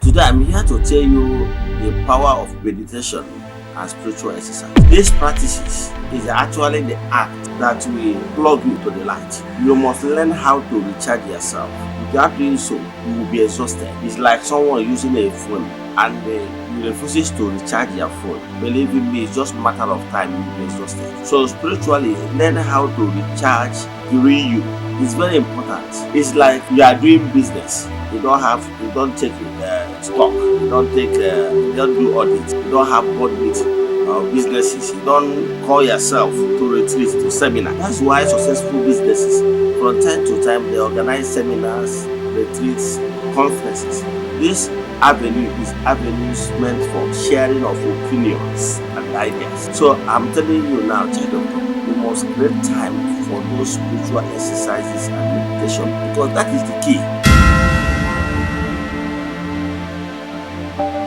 Today I'm here to tell you the power of meditation and spiritual exercise. These practices is actually the act that will plug you to the light. You must learn how to recharge yourself. Without doing so, you will be exhausted. It's like someone using a phone and you refuses to recharge your phone. Believe me, it's just a matter of time you will be exhausted. So spiritually, learn how to recharge during you. It's very important. It's like you are doing business. You don't take stock. You don't do audit. You don't have board meeting or businesses. You don't call yourself to retreat to seminar. That's why successful businesses, from time to time, they organize seminars, retreats, conferences. This avenue is avenues meant for sharing of opinions and ideas. So I'm telling you now, child of God, you must create time for those spiritual exercises and meditation because that is the key.